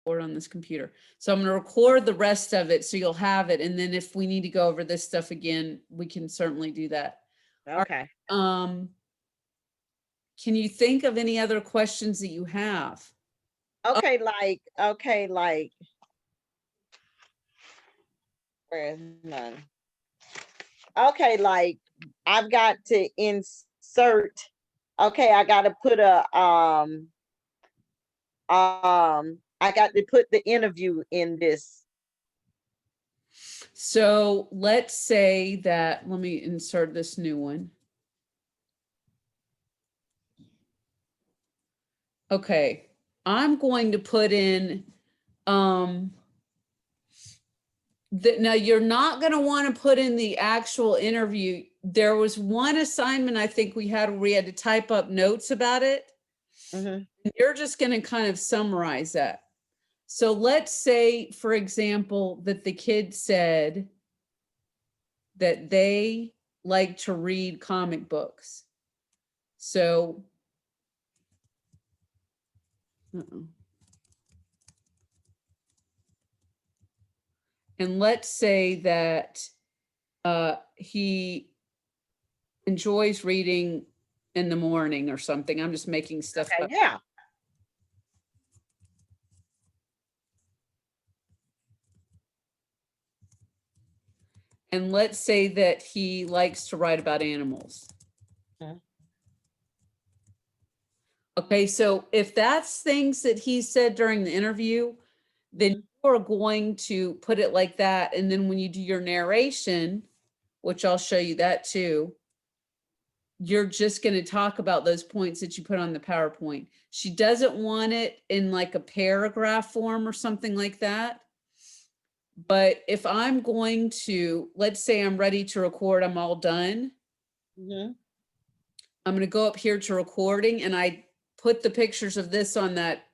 on this computer. So I'm going to record the rest of it so you'll have it. And then if we need to go over this stuff again, we can certainly do that. Okay. Can you think of any other questions that you have? Okay, like where's none? Okay, like I've got to insert. Okay, I got to put I got to put the interview in this. So let's say that, let me insert this new one. Okay, I'm going to put in, now you're not going to want to put in the actual interview. There was one assignment I think we had where we had to type up notes about it. Mm-hmm. You're just going to kind of summarize that. So let's say, for example, that the kid said that they like to read comic books. So, and let's say that he enjoys reading in the morning or something. I'm just making stuff Okay, up. yeah. And let's say that he likes to write about animals. Okay. Okay, so if that's things that he said during the interview, then you're going to put it like that. And then when you do your narration, which I'll show you that too, you're just going to talk about those points that you put on the PowerPoint. She doesn't want it in like a paragraph form or something like that. But if I'm going to, let's say I'm ready to record, I'm all done. Mm-hmm. I'm going to go up here to recording, and I put the pictures of this on that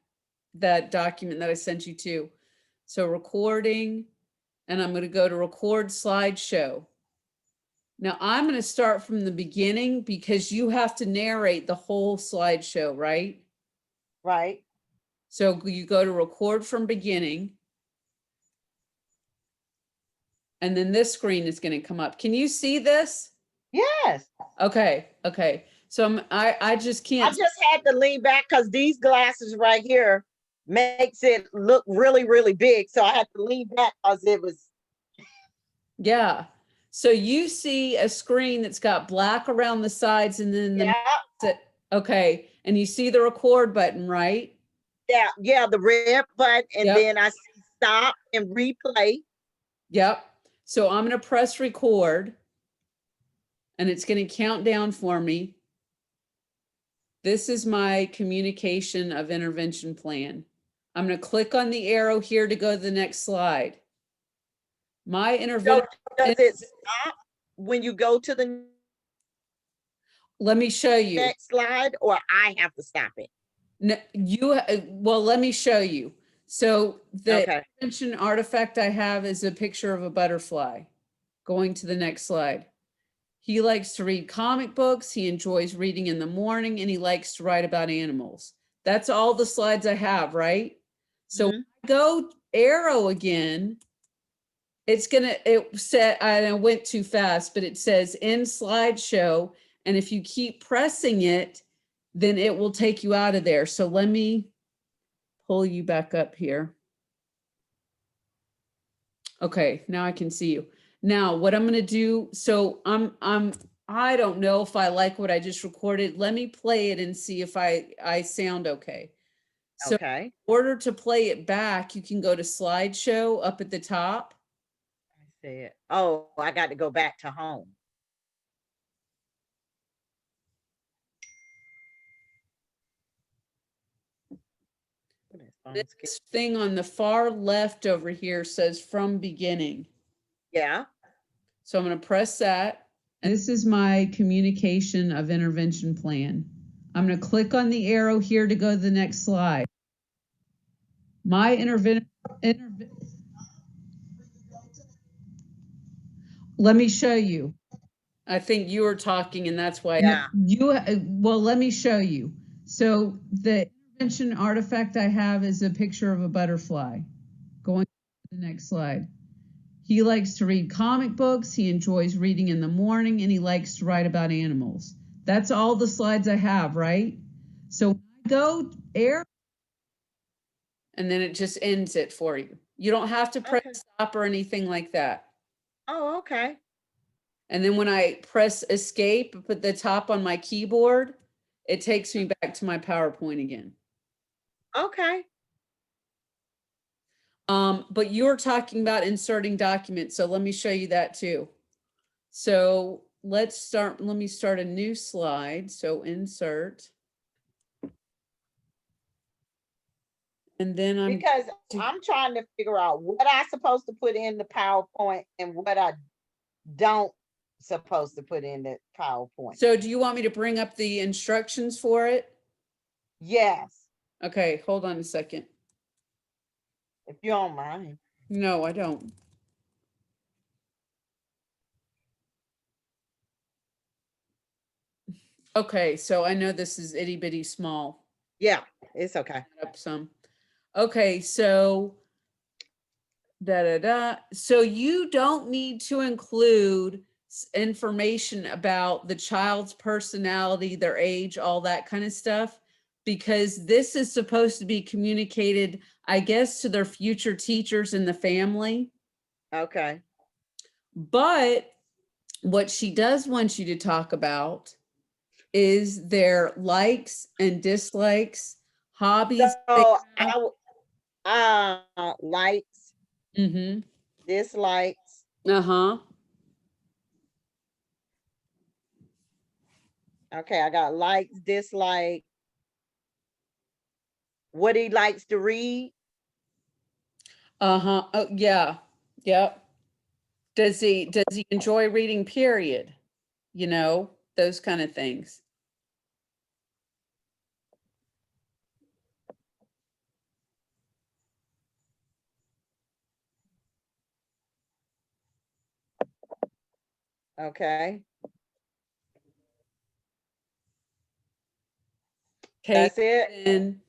document that I sent you to. So recording, and I'm going to go to record slideshow. Now I'm going to start from the beginning because you have to narrate the whole slideshow, right? Right. So you go to record from beginning. And then this screen is going to come up. Can you see this? Yes. Okay. Okay. So I just can't. I just had to lean back because these glasses right here makes it look really, really big. So I had to lean back because it was. Yeah. So you see a screen that's got black around the sides and then okay. And you see the record button, right? Yeah. Yeah. The red button. And then I see stop and replay. Yep. So I'm going to press record and it's going to count down for me. This is my communication of intervention plan. I'm going to click on the arrow here to go to the next slide. My intervention. So does it stop when you go to the Let me show you. next slide, or I have to stop it? No, well, let me show you. So the intervention artifact I have is a picture of a butterfly. Going to the next slide. He likes to read comic books. He enjoys reading in the morning, and he likes to write about animals. That's all the slides I have, right? So when I go arrow again, it's it said, I went too fast, but it says in slideshow. And if you keep pressing it, then it will take you out of there. So let me pull you back up here. Okay, now I can see you. Now what I'm going to do, so I don't know if I like what I just recorded. Let me play it and see if I sound okay. So in order to play it back, you can go to slideshow up at the top. I see it. Oh, I got to go back to home. This thing on the far left over here says from beginning. Yeah. So I'm going to press that. This is my communication of intervention plan. I'm going to click on the arrow here to go to the next slide. My intervention. Let me show you. I think you were talking and that's why. Yeah. Well, let me show you. So the Attention artifact I have is a picture of a butterfly. Going to the next slide. He likes to read comic books. He enjoys reading in the morning, and he likes to write about animals. That's all the slides I have, right? So when I go air, and then it just ends it for you. You don't have to press stop or anything like that. Oh, okay. And then when I press escape, put the top on my keyboard, it takes me back to my PowerPoint again. Okay. But you're talking about inserting documents, so let me show you that too. So let me start a new slide. So insert. And then Because I'm trying to figure out what I supposed to put in the PowerPoint and what I don't supposed to put in the PowerPoint. So do you want me to bring up the instructions for it? Yes. Okay, hold on a second. If you don't mind. No, I don't. Okay, so I know this is itty bitty small. Yeah, it's okay. Up some. Okay, so So you don't need to include information about the child's personality, their age, all that kind of stuff, because this is supposed to be communicated, I guess, to their future teachers and the family. Okay. But what she does want you to talk about is their likes and dislikes, hobbies. So likes, dislikes. Uh-huh. Okay, I got likes, dislikes. What he likes to read. Uh-huh. Oh, yeah. Yep. Does he enjoy reading, period? You know, those kind of things. Okay. Okay. That's it. And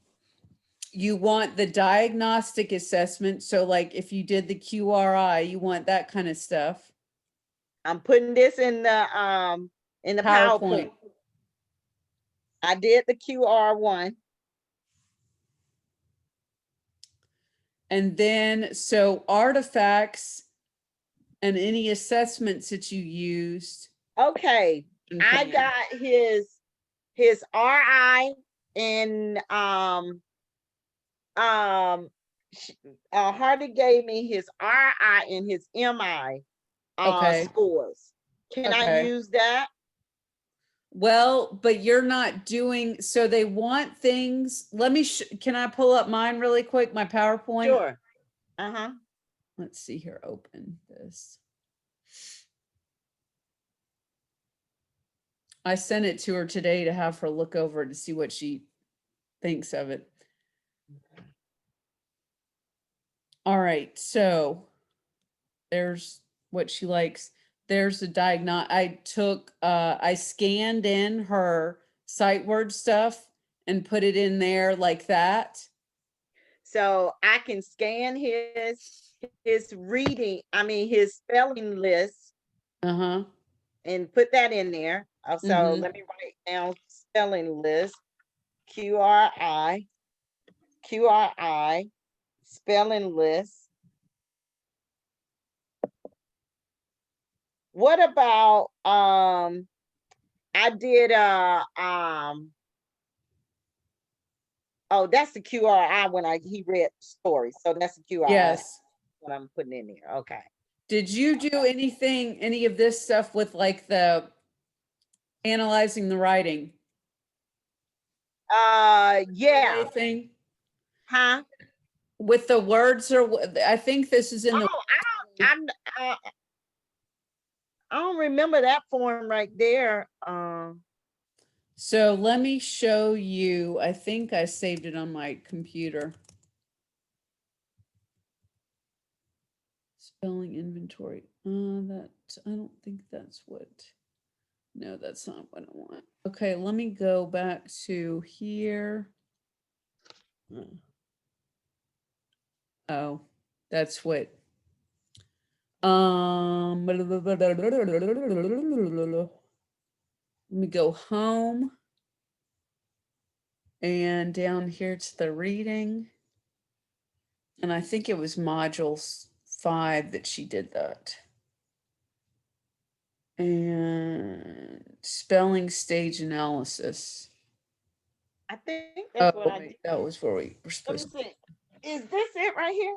you want the diagnostic assessment. So like if you did the QRI, you want that kind of stuff. I'm putting this in the PowerPoint. I did the QR1. And then so artifacts and any assessments that you used. Okay. I got his RI and Hardy gave me his RI and his MI scores. Can I use that? Well, but you're not doing, so they want things. Let me, can I pull up mine really quick, my PowerPoint? Sure. Uh-huh. Let's see here, open this. I sent it to her today to have her look over to see what she thinks of it. All right, so there's what she likes. There's a I scanned in her sight word stuff and put it in there like that. So I can scan his reading, his spelling list. Uh-huh. And put that in there. So let me write down spelling list. QRI, spelling list. What about I did oh, that's the QRI when he read stories. So that's the QRI. Yes. What I'm putting in there. Okay. Did you do any of this stuff with like the analyzing the writing? Yeah. Anything? Huh? With the words, or I think this is in the. I don't remember that form right there. So let me show you. I think I saved it on my computer. Spelling inventory. That I don't think that's what. No, that's not what I want. Okay, let me go back to here. Oh, that's what. Let me go home and down here to the reading. And I think it was module 5 that she did that. And spelling stage analysis. I think that's what I did. That was where we were Let me supposed to. see. Is this it right here?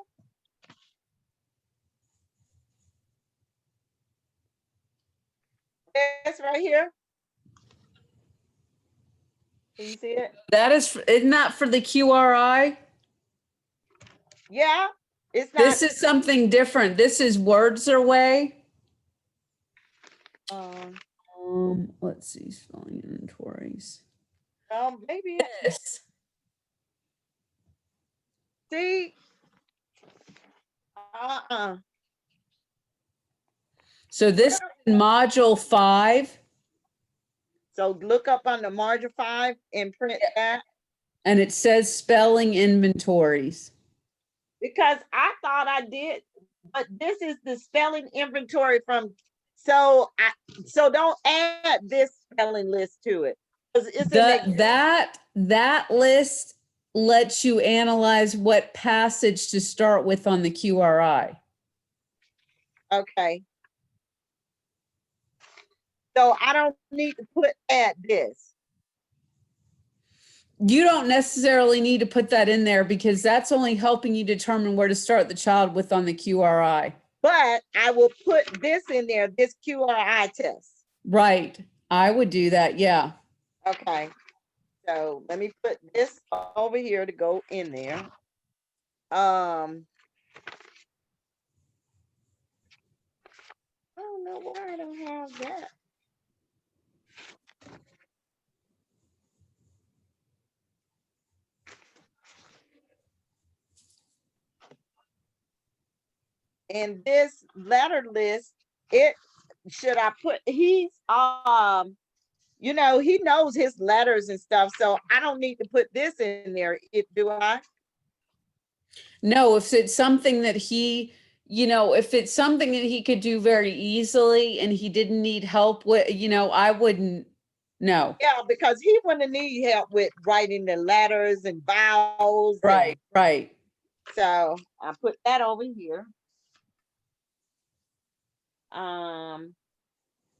This right here? Can you see it? That isn't that for the QRI? Yeah, it's not. This is something different. This is Words Are Way. Let's see, spelling inventories. Maybe Yes. see. So this is in module 5. So look up on the module 5 and print that. And it says spelling inventories. Because I thought I did, but this is the spelling inventory from, so don't add this spelling list to it. It's that list lets you analyze what passage to start with on the QRI. Okay. So I don't need to put add this. You don't necessarily need to put that in there because that's only helping you determine where to start the child with on the QRI. But I will put this in there, this QRI test. Right. I would do that. Yeah. Okay. So let me put this over here to go in there. I don't know why I don't have that. And this letter list, should I put, he's you know, he knows his letters and stuff, so I don't need to put this in there, do I? No, if it's something that he, if it's something that he could do very easily and he didn't need help with, I wouldn't. No. Yeah, because he wouldn't need help with writing the letters and vowels. Right. So I put that over here.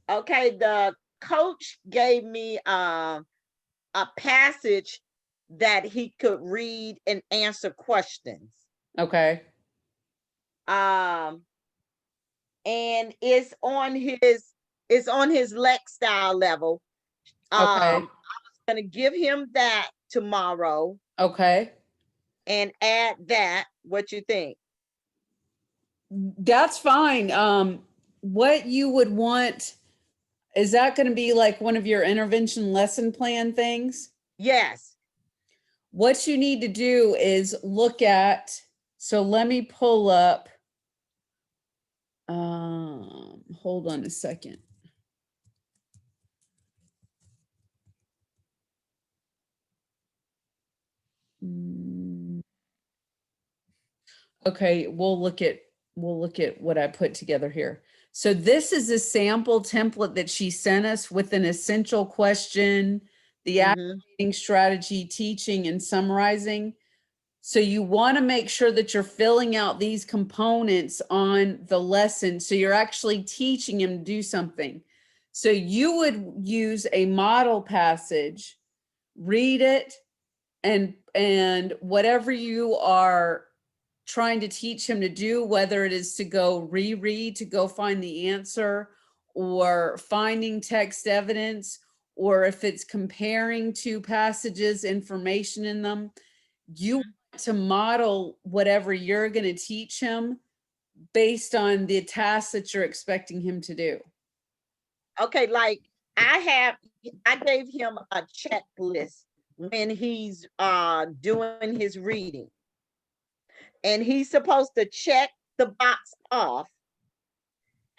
Okay, the coach gave me a passage that he could read and answer questions. Okay. And it's on his Lexstyle level. Okay. I was gonna give him that tomorrow. Okay. And add that. What you think? That's fine. What you would want, is that going to be like one of your intervention lesson plan things? Yes. What you need to do is look at, so let me pull up, hold on a second. Okay, we'll look at what I put together here. So this is a sample template that she sent us with an essential question, the activating strategy, teaching, and summarizing. So you want to make sure that you're filling out these components on the lesson. So you're actually teaching him to do something. So you would use a model passage, read it, and whatever you are trying to teach him to do, whether it is to go reread, to go find the answer, or finding text evidence, or if it's comparing two passages, information in them, you want to model whatever you're going to teach him based on the tasks that you're expecting him to do. Okay, like I gave him a checklist when he's doing his reading. And he's supposed to check the box off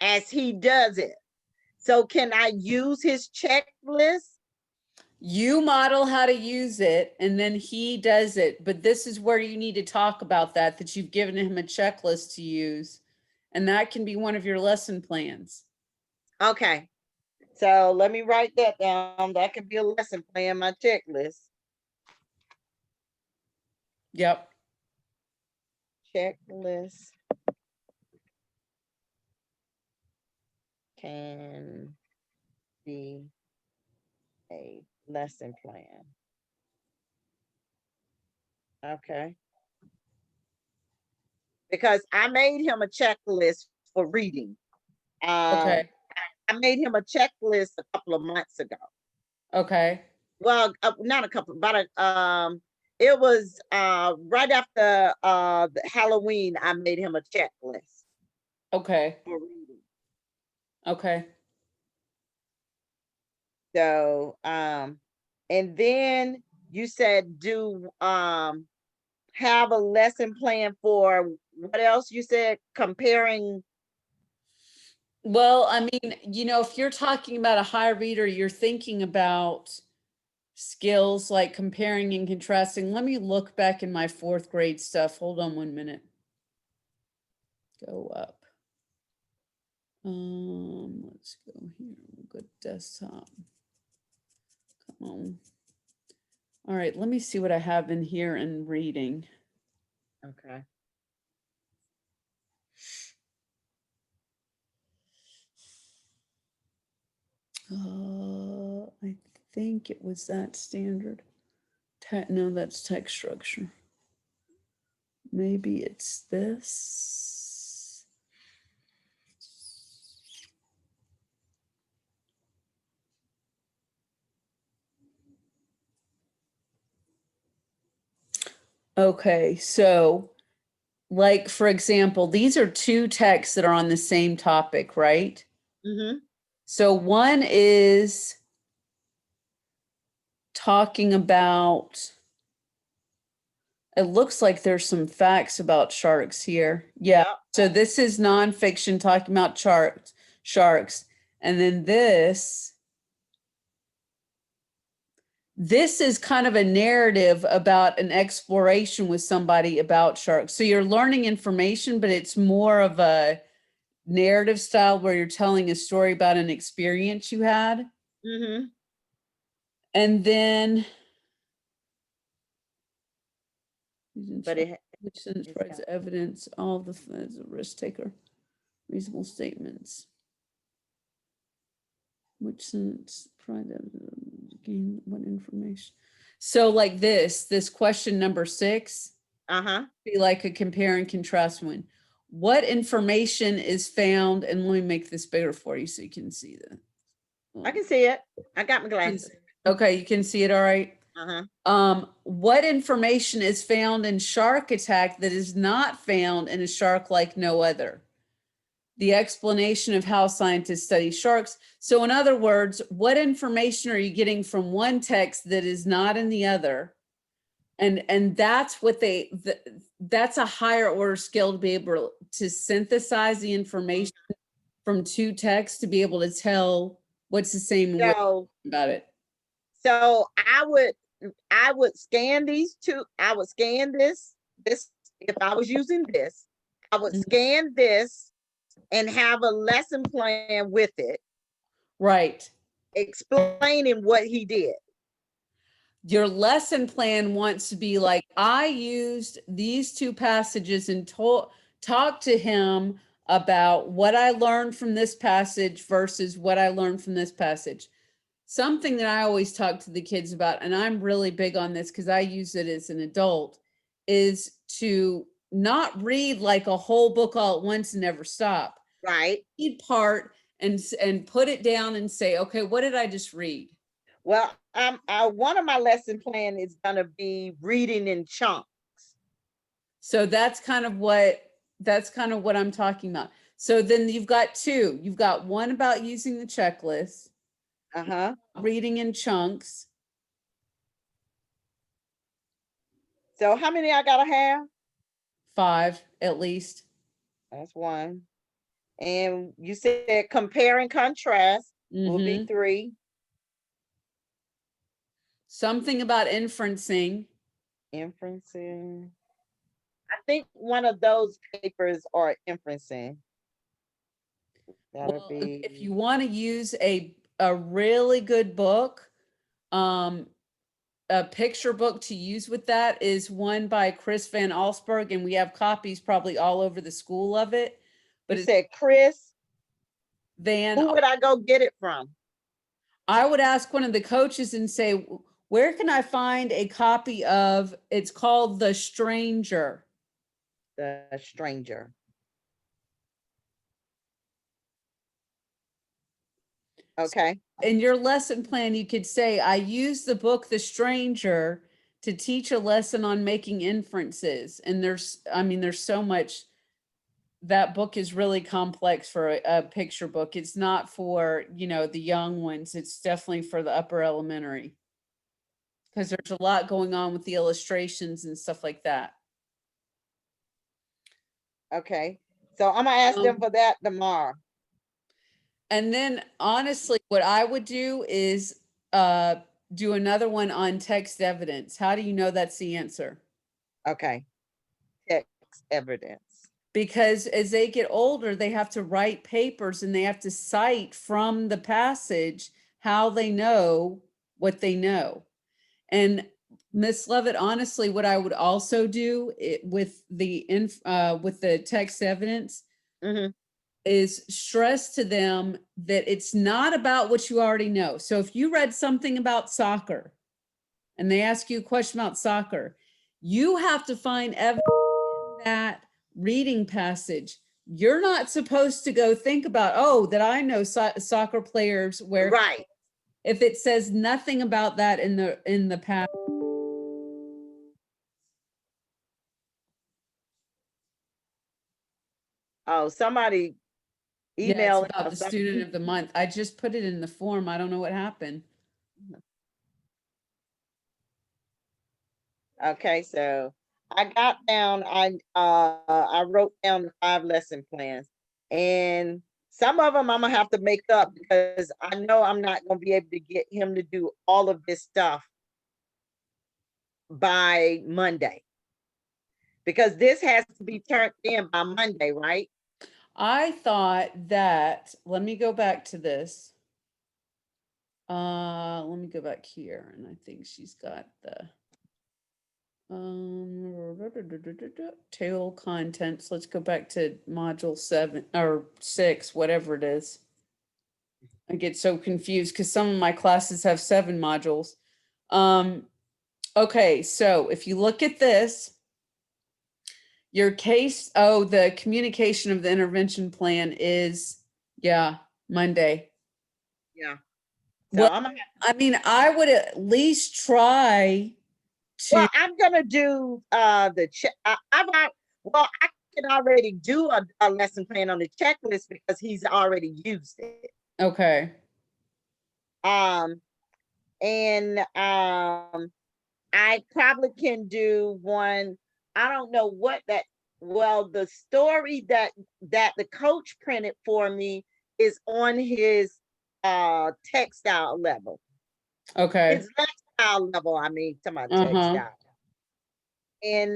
as he does it. So can I use his checklist? You model how to use it and then he does it. But this is where you need to talk about that you've given him a checklist to use. And that can be one of your lesson plans. Okay. So let me write that down. That could be a lesson plan, my checklist. Yep. Checklist can be a lesson plan. Okay. Because I made him a checklist for reading. Okay. I made him a checklist a couple of months ago. Okay. Well, not a couple, but it was right after the Halloween. I made him a checklist Okay. for reading. Okay. So, and then you said do have a lesson plan for what else you said? Comparing. Well, I mean, if you're talking about a high reader, you're thinking about skills like comparing and contrasting. Let me look back in my 4th grade stuff. Hold on 1 minute. Go up. Let's go here. We'll go desktop. Come on. All right, let me see what I have in here in reading. Okay. I think it was that standard. No, that's text structure. Maybe it's this. Okay, so like, for example, these are 2 texts that are on the same topic, right? Mm-hmm. So one is talking about, it looks like there's some facts about sharks here. Yeah. Yep. So this is nonfiction talking about sharks. And then this is kind of a narrative about an exploration with somebody about sharks. So you're learning information, but it's more of a narrative style where you're telling a story about an experience you had. Mm-hmm. And then But which sentence it's provides got- evidence, all the as a risk taker, reasonable statements. Which sentence provides gain what information? So like this question number 6, be like a compare and contrast one. What information is found, and let me make this bigger for you so you can see that. I can see it. I got my glasses. Okay, you can see it all right. What information is found in shark attack that is not found in a shark like no other? The explanation of how scientists study sharks. So in other words, what information are you getting from one text that is not in the other? And that's what that's a higher order skill to be able to synthesize the information from 2 texts to be able to tell what's the same about it. So I would scan these 2. I would scan this if I was using this, I would scan this and have a lesson plan with it. Right. Explaining what he did. Your lesson plan wants to be like, I used these 2 passages and talked to him about what I learned from this passage versus what I learned from this passage. Something that I always talk to the kids about, and I'm really big on this because I use it as an adult, is to not read like a whole book all at once and never stop. Right. Read part and put it down and say, okay, what did I just read? Well, one of my lesson plan is going to be reading in chunks. So that's kind of what I'm talking about. So then you've got 2. You've got one about using the checklist. Reading in chunks. So how many I gotta have? 5 at least. That's 1. And you said compare and contrast will be 3. Something about inferencing. Inferencing. I think one of those papers are inferencing. That'll Well, be. if you want to use a really good book, a picture book to use with that is one by Chris Van Allsburg, and we have copies probably all over the school of it. But You it said Chris. Van, Who would I go get it from? I would ask one of the coaches and say, where can I find a copy of, it's called The Stranger. The Stranger. Okay. In your lesson plan, you could say, I use the book The Stranger to teach a lesson on making inferences. And there's so much. That book is really complex for a picture book. It's not for, the young ones. It's definitely for the upper elementary. Because there's a lot going on with the illustrations and stuff like that. Okay. So I'm gonna ask them for that tomorrow. And then honestly, what I would do is do another one on text evidence. How do you know that's the answer? Okay. Text evidence. Because as they get older, they have to write papers and they have to cite from the passage how they know what they know. And Miss Levitt, honestly, what I would also do with the text evidence is stress to them that it's not about what you already know. So if you read something about soccer and they ask you a question about soccer, you have to find evidence in that reading passage. You're not supposed to go think about, oh, that I know soccer players where, right. If it says nothing about that in the past. Oh, somebody email about the student of the month. I just put it in the form. I don't know what happened. Okay, so I got down, I wrote down the 5 lesson plans, and some of them I'm gonna have to make up because I know I'm not gonna be able to get him to do all of this stuff by Monday. Because this has to be turned in by Monday, right? I thought that, let me go back to this. Let me go back here, and I think she's got the table contents. Let's go back to module 7 or 6, whatever it is. I get so confused because some of my classes have 7 modules. Okay, so if you look at this, your case, the communication of the intervention plan is, Monday. Yeah. So well, I would at least try to. Well, I'm gonna do the check. I can already do a lesson plan on the checklist because he's already used it. Okay. And I probably can do one. I don't know what that. Well, the story that the coach printed for me is on his textile level. Okay. His textile level. I mean, to my textile. And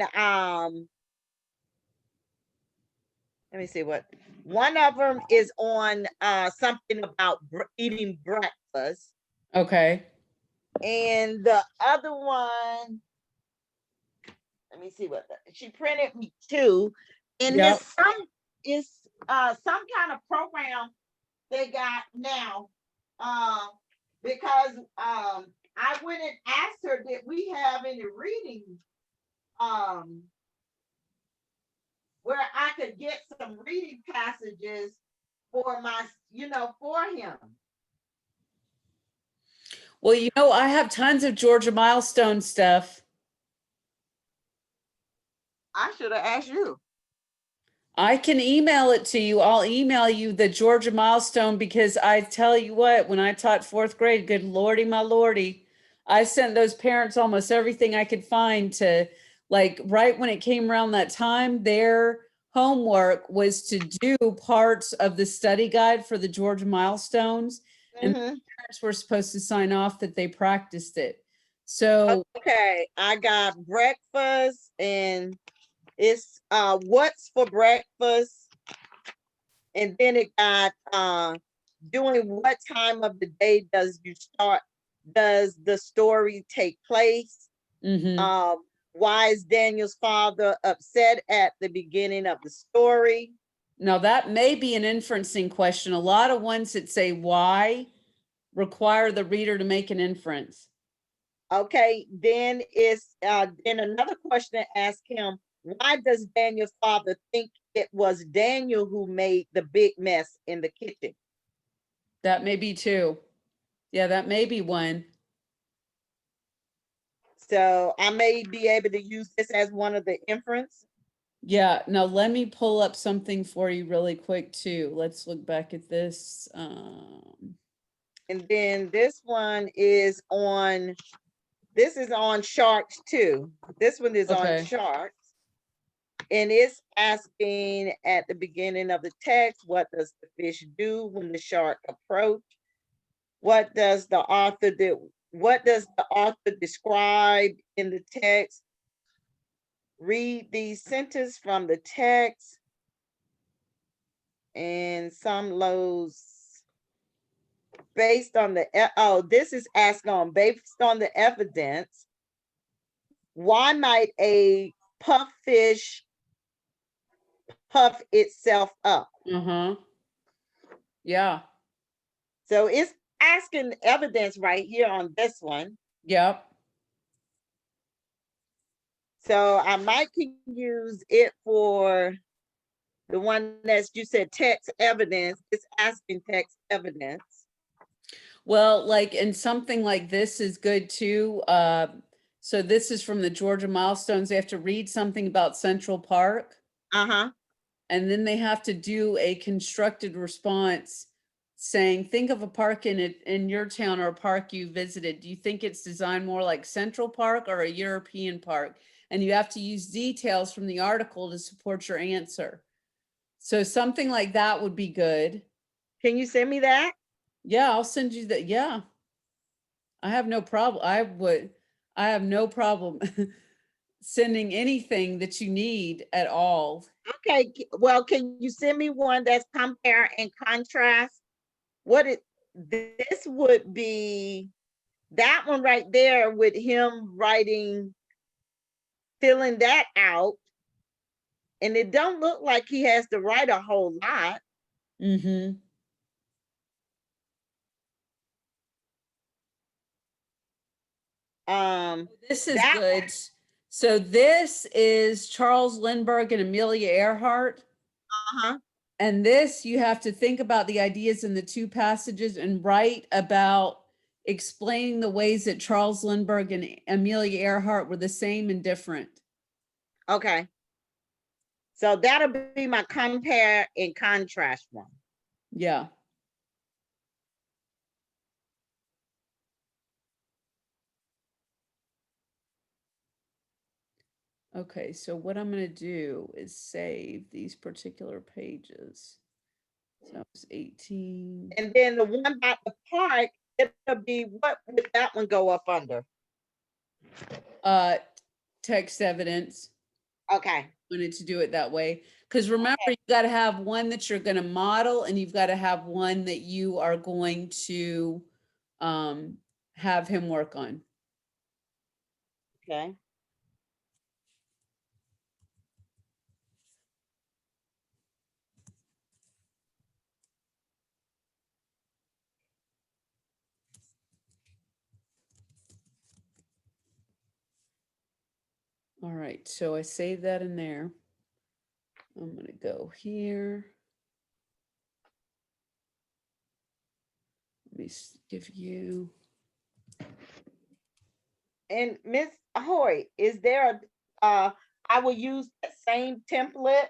let me see what one of them is on. Something about eating breakfast. Okay. And the other one, let me see what she printed me 2. And there's some kind of program they got now. Because I went and asked her, did we have any reading where I could get some reading passages for my, for him. Well, I have tons of Georgia Milestone stuff. I should have asked you. I can email it to you. I'll email you the Georgia Milestone because I tell you what, when I taught 4th grade, good Lordy, my Lordy, I sent those parents almost everything I could find to, like, right when it came around that time, their homework was to do parts of the study guide for the Georgia Milestones. And the parents were supposed to sign off that they practiced it. So, Okay, I got breakfast and it's what's for breakfast. And then it got during what time of the day does the story take place? mhm. Why is Daniel's father upset at the beginning of the story? Now that may be an inferencing question. A lot of ones that say why require the reader to make an inference. Okay, then then another question to ask him, why does Daniel's father think it was Daniel who made the big mess in the kitchen? That may be two. Yeah, that may be one. So I may be able to use this as one of the inference. Yeah, now let me pull up something for you really quick too. Let's look back at this. And then this is on sharks too. This one is on Okay. sharks. And it's asking at the beginning of the text, what does the fish do when the shark approach? What does the author do? What does the author describe in the text? Read the sentence from the text. And some loads based on the this is asking on based on the evidence. Why might a puffish puff itself up? Uh-huh. Yeah. So it's asking evidence right here on this one. Yep. So I might can use it for the one that you said text evidence. It's asking text evidence. Well, like, and something like this is good too. So this is from the Georgia Milestones. They have to read something about Central Park, Uh-huh. and then they have to do a constructed response saying, think of a park in your town or a park you visited. Do you think it's designed more like Central Park or a European park? And you have to use details from the article to support your answer. So something like that would be good. Can you send me that? Yeah, I'll send you that. Yeah. I have no problem. I have no problem sending anything that you need at all. Okay, well, can you send me one that's compare and contrast? This would be that one right there with him filling that out. And it don't look like he has to write a whole lot. Mm-hmm. This is That good. So this is Charles Lindbergh and Amelia Earhart. uh-huh. And this, you have to think about the ideas in the two passages and write about explaining the ways that Charles Lindbergh and Amelia Earhart were the same and different. Okay. So that'll be my compare and contrast one. Yeah. Okay, so what I'm going to do is save these particular pages. So it's 18. And then the one about the park, it'll be, what would that one go up under? Text evidence. Okay. Wanted to do it that way. Because remember, you've got to have one that you're going to model, and you've got to have one that you are going to have him work on. Okay. All right, so I saved that in there. I'm going to go here. Let me give you. And Miss Hoy, is there I will use the same template?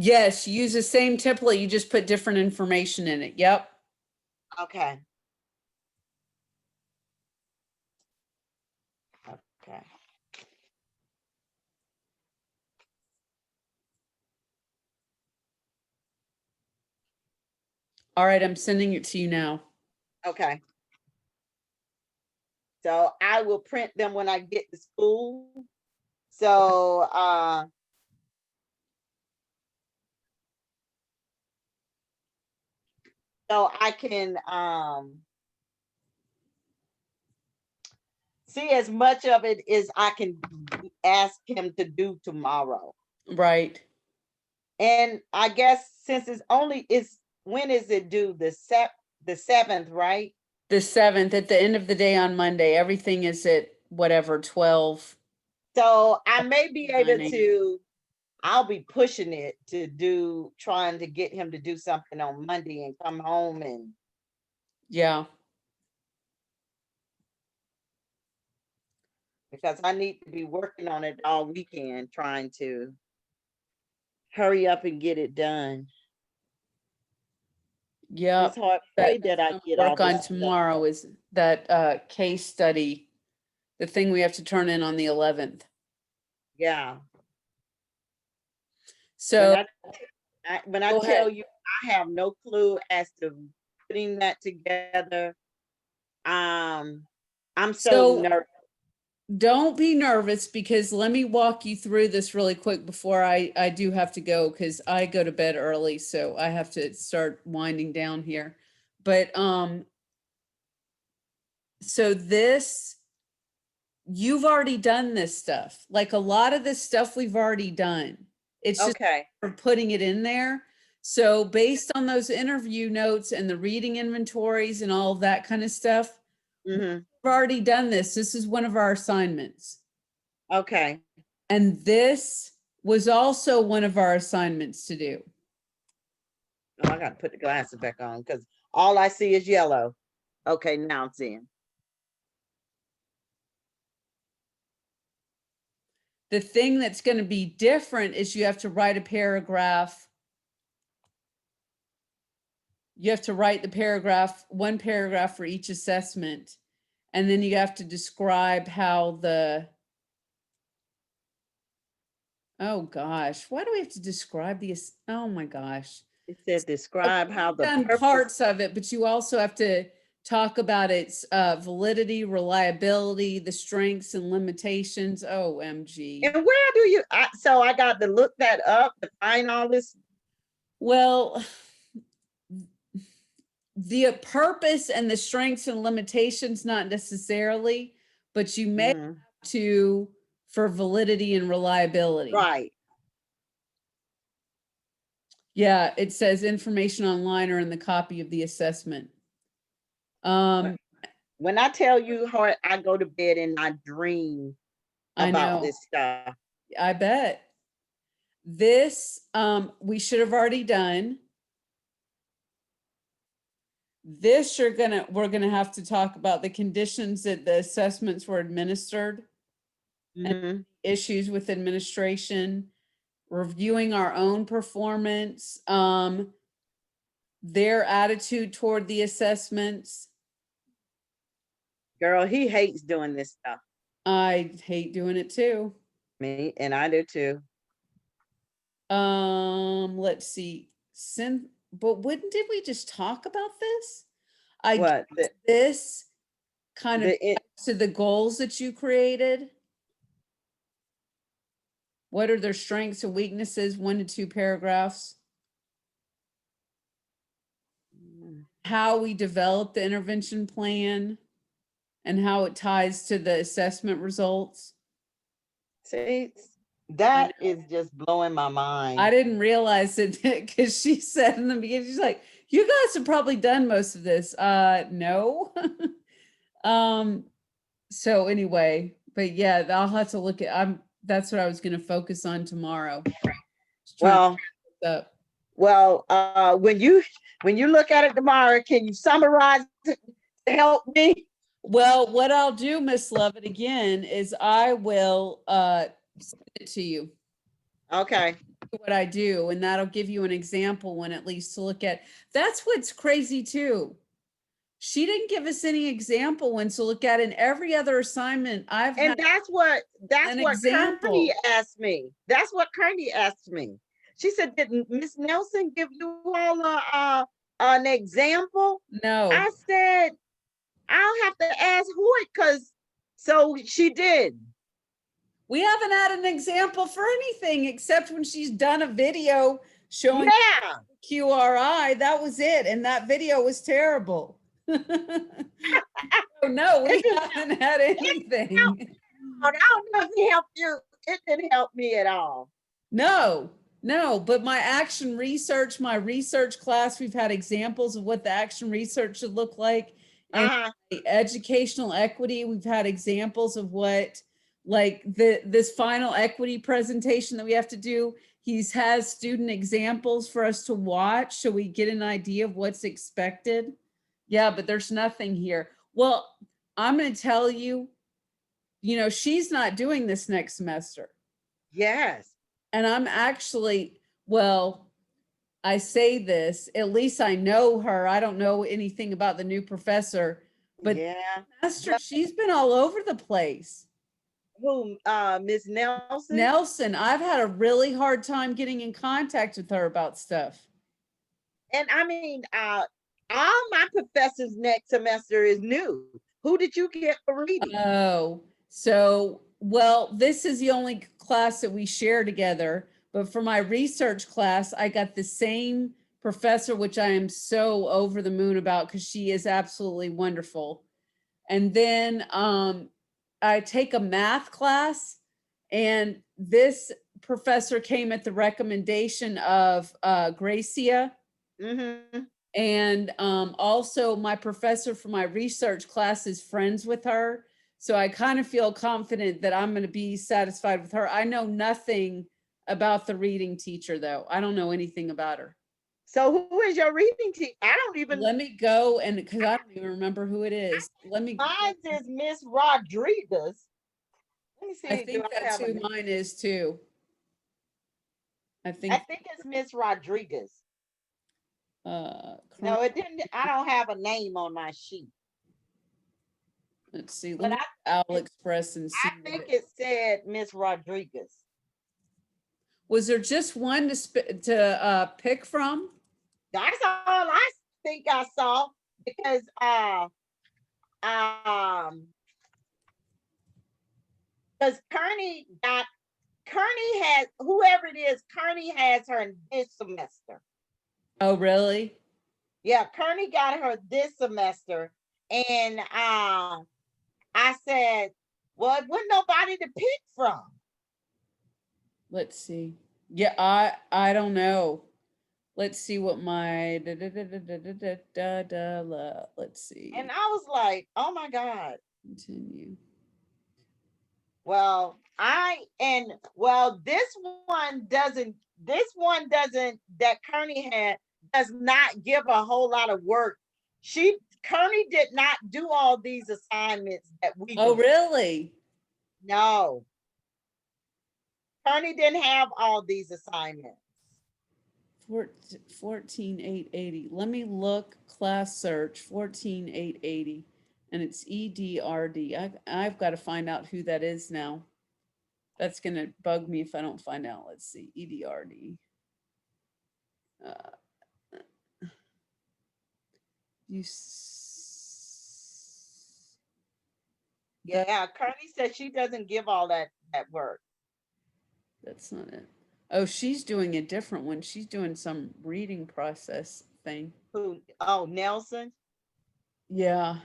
Yes, use the same template. You just put different information in it. Yep. Okay. Okay. All right, I'm sending it to you now. Okay. So I will print them when I get to school. So so I can see as much of it as I can ask him to do tomorrow. Right. And I guess since when is it due? The 7th, right? The 7th, at the end of the day on Monday, everything is at whatever, 12. So I may be able 9 to, I'll be pushing it to trying to get him to do something on Monday and come home and. Yeah. Because I need to be working on it all weekend, trying to hurry up and get it done. Yeah. It's hard. Pray that I get all work on this stuff. tomorrow is that case study, the thing we have to turn in on the 11th. Yeah. So when I tell you, I have no clue as to putting that together. I'm so nervous. Don't be nervous, because let me walk you through this really quick before I do have to go, because I go to bed early, so I have to start winding down here. But so this, you've already done this stuff. Like a lot of this stuff we've already done. It's just for putting it in there. So based on those interview notes and the reading inventories and all of that kind of stuff, we've already done this. This is one of our assignments. Okay. And this was also one of our assignments to do. Oh, I got to put the glasses back on because all I see is yellow. Okay, now it's in. The thing that's going to be different is you have to write a paragraph. You have to write the paragraph, one paragraph for each assessment. And then you have to describe how oh gosh, why do we have to describe these? Oh my gosh. It said describe how the done parts of it, but you also have to talk about its validity, reliability, the strengths and limitations. OMG. And where do you, so I got to look that up to find all this? Well, the purpose and the strengths and limitations, not necessarily, but you may have to for validity and reliability. Right. Yeah, it says information online or in the copy of the assessment. When I tell you how I go to bed and I dream about this stuff. I bet. This we should have already done. This we're gonna have to talk about the conditions that the assessments were administered, and issues with administration, reviewing our own performance, their attitude toward the assessments. Girl, he hates doing this stuff. I hate doing it too. Me, and I do too. Let's see. But did we just talk about this? This kind of to the goals that you created. What are their strengths and weaknesses? 1 to 2 paragraphs. How we develop the intervention plan and how it ties to the assessment results. See, that is just blowing my mind. I didn't realize it because she said in the beginning, she's like, you guys have probably done most of this. No. So anyway, but yeah, I'll have to look at, that's what I was going to focus on tomorrow. Well, when you look at it tomorrow, can you summarize it to help me? Well, what I'll do, Miss Lovett, again, is I will send it to you. Okay. What I do, and that'll give you an example one at least to look at. That's what's crazy too. She didn't give us any example ones to look at in every other assignment I've had. And that's what Kearney asked me. That's what Kearney asked me. She said, did Miss Nelson give you all an example? No. I said, I'll have to ask Hoyt because So she did. We haven't had an example for anything except when she's done a video showing Yeah. QRI. That was it. And that video was terrible. No, we haven't had anything. I don't know if it helped you. It didn't help me at all. No, but my action research, my research class, we've had examples of what the action research should look like. And the educational equity, we've had examples of what, like this final equity presentation that we have to do. Has student examples for us to watch so we get an idea of what's expected. Yeah, but there's nothing here. Well, I'm going to tell you, she's not doing this next semester. Yes. And I'm actually, well, I say this, at least I know her. I don't know anything about the new professor, but yeah, Master, she's been all over the place. Who, Miss Nelson? Nelson, I've had a really hard time getting in contact with her about stuff. And I mean, all my professors next semester is new. Who did you get for reading? Oh, so, well, this is the only class that we share together, but for my research class, I got the same professor, which I am so over the moon about because she is absolutely wonderful. And then I take a math class, and this professor came at the recommendation of Gracia. Mm-hmm. And also my professor for my research class is friends with her. So I kind of feel confident that I'm going to be satisfied with her. I know nothing about the reading teacher, though. I don't know anything about her. So who is your reading teacher? I don't even. Let me go, and because I don't even remember who it is. Mine is Miss Rodriguez. Let me see. I think that's who mine is too. I think it's Miss Rodriguez. No, it didn't. I don't have a name on my sheet. Let's see. Let me Owl Express and see. I think it said Miss Rodriguez. Was there just one to pick from? That's all I think I saw, because Kearney has, whoever it is, Kearney has her in this semester. Oh, really? Yeah, Kearney got her this semester, and I said, well, it wasn't nobody to pick from. Let's see. Yeah, I don't know. Let's see what my let's see. And I was like, oh my God. Continue. Well, this one doesn't, that Kearney had, does not give a whole lot of work. Kearney did not do all these assignments that we do. Oh, really? No. Kearney didn't have all these assignments. 14,880. Let me look, class search, 14,880. And it's EDRD. I've got to find out who that is now. That's going to bug me if I don't find out. Let's see, EDRD. Yeah, Kearney said she doesn't give all that work. That's not it. Oh, she's doing a different one. She's doing some reading process thing. Who? Oh, Nelson? Yeah.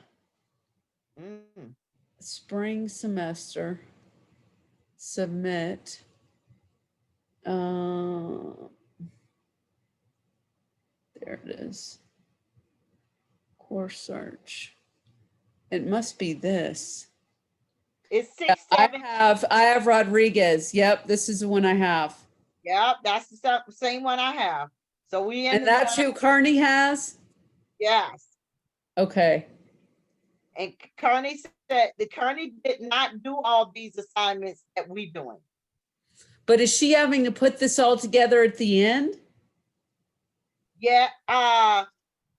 Spring semester. Submit. There it is. Course search. It must be this. It's 6-7. I have Rodriguez. Yep, this is the one I have. Yep, that's the same one I have. So and that's who Kearney has? Yes. Okay. And Kearney said that Kearney did not do all these assignments that we doing. But is she having to put this all together at the end? Yeah.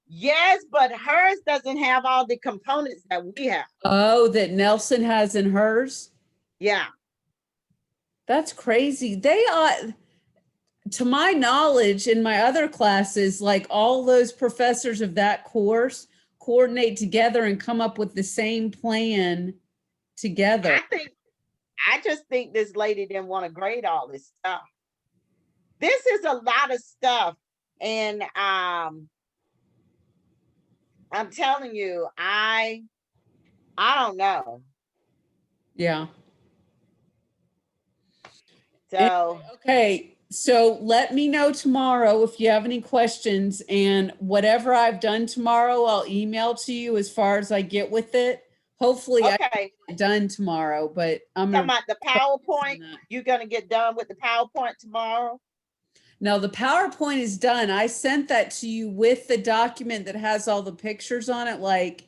Yes, but hers doesn't have all the components that we have. Oh, that Nelson has in hers? Yeah. That's crazy. They are, to my knowledge, in my other classes, like all those professors of that course coordinate together and come up with the same plan together. I just think this lady didn't want to grade all this stuff. This is a lot of stuff. And I'm telling you, I don't know. Yeah. So okay, so let me know tomorrow if you have any questions, and whatever I've done tomorrow, I'll email to you as far as I get with it. Hopefully I get it done tomorrow, but I'm talking about the PowerPoint. You're gonna get done with the PowerPoint tomorrow? No, the PowerPoint is done. I sent that to you with the document that has all the pictures on it, like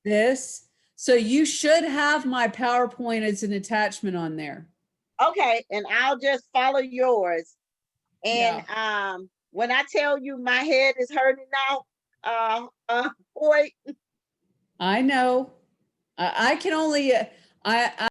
this. So you should have my PowerPoint as an attachment on there. Okay, and I'll just follow yours. And when I tell you my head is hurting now, wait. I know. I can only I